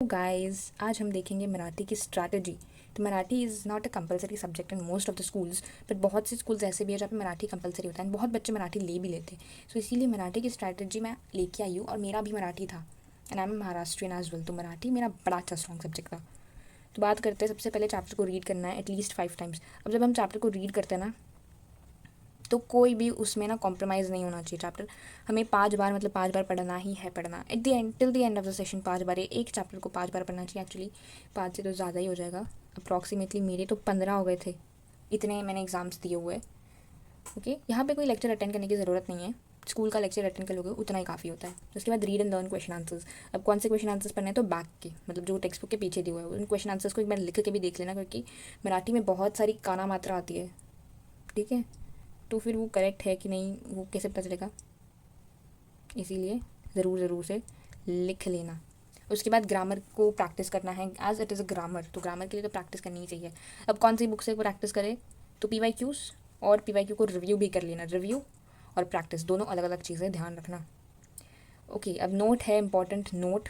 Guys आज हम देखेंगे मराठी की स्ट्रैटेजी। तो Marathi is not a compulsory subject in most of the schools, but बहुत से स्कूल्स ऐसे भी है जहाँ पे मराठी कंपलसरी होता है, बहुत बच्चे मराठी ले भी लेते हैं। सो इसीलिए मराठी की स्ट्रैटेजी मैं लेके आई हूँ, और मेरा भी मराठी था and I am Maharashtrian as well. तो मराठी मेरा बड़ा अच्छा स्ट्रॉन्ग सब्जेक्ट था। तो बात करते हैं, सबसे पहले चैप्टर को रीड करना है एटलीस्ट 5 टाइम्स। अब जब हम चैप्टर को रीड करते हैं ना, तो कोई भी उसमें ना कॉम्प्रोमाइज़ नहीं होना चाहिए। चैप्टर हमें 5 बार, मतलब 5 बार पढ़ना ही है, पढ़ना at the end till the end of the session 5 बार। एक चैप्टर को 5 बार पढ़ना चाहिए। एक्चुअली 5 से तो ज़्यादा ही हो जाएगा, अप्रॉक्सीमेटली मेरे तो 15 हो गए थे, इतने मैंने एग्ज़ाम्स दिए हुए। ओके, यहाँ पे कोई लेक्चर अटेंड करने की ज़रूरत नहीं है। स्कूल का लेक्चर अटेंड कर लोगे उतना ही काफ़ी होता है। उसके बाद read and learn question answers. अब कौन से क्वेश्चन आंसर्स पढ़ने हैं, तो बैक के, मतलब जो टेक्स्ट बुक के पीछे दिए हुए हैं उन क्वेश्चन आंसर्स को एक बार लिख के भी देख लेना, क्योंकि मराठी में बहुत सारी काना मात्रा आती है। ठीक है, तो फिर वो करेक्ट है कि नहीं वो कैसे पता चलेगा, इसीलिए ज़रूर से लिख लेना। उसके बाद ग्रामर को प्रैक्टिस करना है, as it is a grammar, तो ग्रामर के लिए तो प्रैक्टिस करनी ही चाहिए। अब कौन सी बुक से प्रैक्टिस करें, तो PYQs, और PYQ को रिव्यू भी कर लेना। रिव्यू और प्रैक्टिस दोनों अलग अलग चीज़ें, ध्यान रखना। ओके, अब नोट है इंपॉर्टेंट नोट।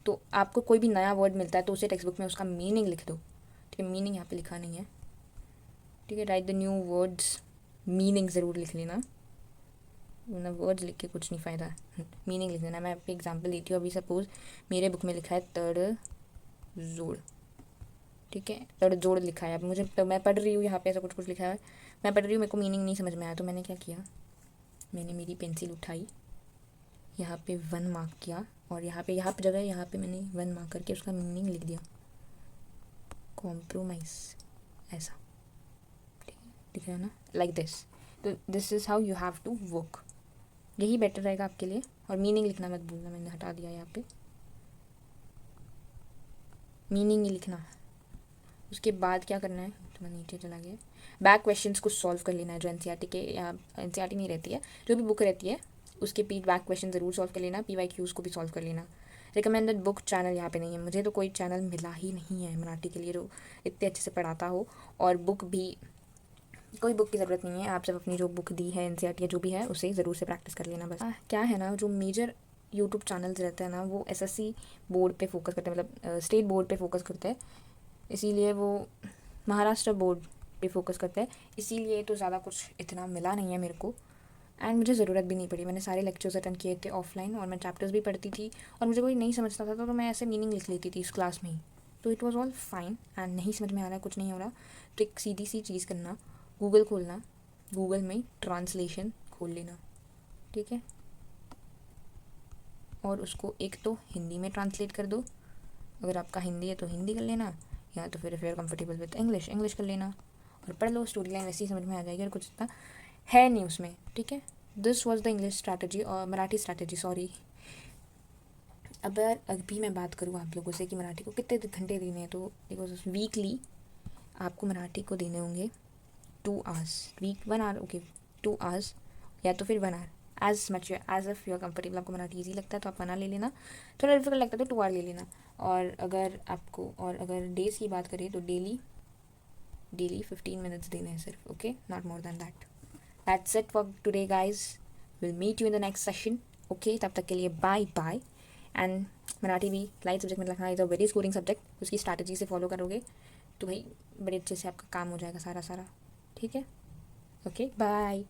तो आपको कोई भी नया वर्ड मिलता है तो उसे टेक्स्ट बुक में उसका मीनिंग लिख दो। ठीक है, मीनिंग यहाँ पे लिखा नहीं है। ठीक है, right the new words, meaning ज़रूर लिख लेना, वरना वर्ड्स लिख के कुछ नहीं फ़ायदा, मीनिंग लिख देना। मैं आपको एग्जांपल देती हूँ। अभी सपोज़ मेरे बुक में लिखा है तड़ जोड़। ठीक है, तड़ जोड़ लिखा है। अब मुझे तो मैं पढ़ रही हूँ, यहाँ पे ऐसा कुछ कुछ लिखा है, मैं पढ़ रही हूँ, मेरे को मीनिंग नहीं समझ में आया, तो मैंने क्या किया, मैंने मेरी पेंसिल उठाई, यहाँ पे 1 मार्क किया, और यहाँ पे जगह यहाँ पे मैंने 1 मार्क करके उसका मीनिंग लिख दिया, कॉम्प्रोमाइज़, ऐसा। ठीक है, दिख रहा है ना, लाइक दिस। तो this is how you have to work, यही बेटर रहेगा आपके लिए। और मीनिंग लिखना मत भूलना, मैंने हटा दिया यहाँ पे, मीनिंग ही लिखना। उसके बाद क्या करना है, तो मैं नीचे चला गया, बैक क्वेश्चंस को सॉल्व कर लेना है, जो NCERT के, या NCERT नहीं रहती है, जो भी बुक रहती है उसके बैक क्वेश्चन ज़रूर सॉल्व कर लेना। PYQs को भी सॉल्व कर लेना। रिकमेंडेड बुक चैनल यहाँ पे नहीं है, मुझे तो कोई चैनल मिला ही नहीं है मराठी के लिए जो इतने अच्छे से पढ़ाता हो। और बुक भी, कोई बुक की ज़रूरत नहीं है, आप सब अपनी जो बुक दी है NCERT या जो भी है उसे ज़रूर से प्रैक्टिस कर लेना बस। क्या है ना, जो मेजर यूट्यूब चैनल्स रहते हैं ना, वो SSC बोर्ड पे फोकस करते हैं, मतलब स्टेट बोर्ड पे फोकस करते हैं, इसीलिए वो महाराष्ट्र बोर्ड पे फोकस करते हैं, इसीलिए तो ज़्यादा कुछ इतना मिला नहीं है मेरे को। एंड मुझे ज़रूरत भी नहीं पड़ी, मैंने सारे लेक्चर्स अटेंड किए थे ऑफलाइन, और मैं चैप्टर्स भी पढ़ती थी, और मुझे कोई नहीं समझता था तो मैं ऐसे मीनिंग लिख लेती थी इस क्लास में ही। तो it was all fine. And नहीं समझ में आ रहा है, कुछ नहीं हो रहा, तो एक सीधी सी चीज़ करना, गूगल खोलना, गूगल में ट्रांसलेशन खोल लेना। ठीक है, और उसको एक तो हिंदी में ट्रांसलेट कर दो, अगर आपका हिंदी है तो हिंदी कर लेना, या तो फिर कंफर्टेबल विद इंग्लिश कर लेना, और पढ़ लो। स्टोरी लाइन वैसे ही समझ में आ जाएगी, और कुछ इतना है नहीं उसमें। ठीक है, this was the English strategy, और मराठी स्ट्रैटेजी, सॉरी। अगर अभी मैं बात करूँ आप लोगों से कि मराठी को कितने घंटे देने हैं, तो बिकॉज वीकली आपको मराठी को देने होंगे 2 hours, week 1 hour, okay 2 hours, या तो फिर 1 hour, as much as if you are comfortable. आपको मराठी ईजी लगता है तो आप 1 आवर ले लेना, थोड़ा डिफिकल्ट लगता है तो 2 आवर ले लेना। और अगर डेज की बात करें तो डेली 15 मिनट्स देने हैं सिर्फ, okay, not more than that. That's it for today guys, will meet you in the next session. Okay, तब तक के लिए बाय बाय। एंड मराठी भी लाइट सब्जेक्ट में रखना, is a very scoring subject, उसकी स्ट्रैटेजी से फॉलो करोगे तो भाई बड़े अच्छे से आपका काम हो जाएगा सारा। ठीक है, ओके, बाय।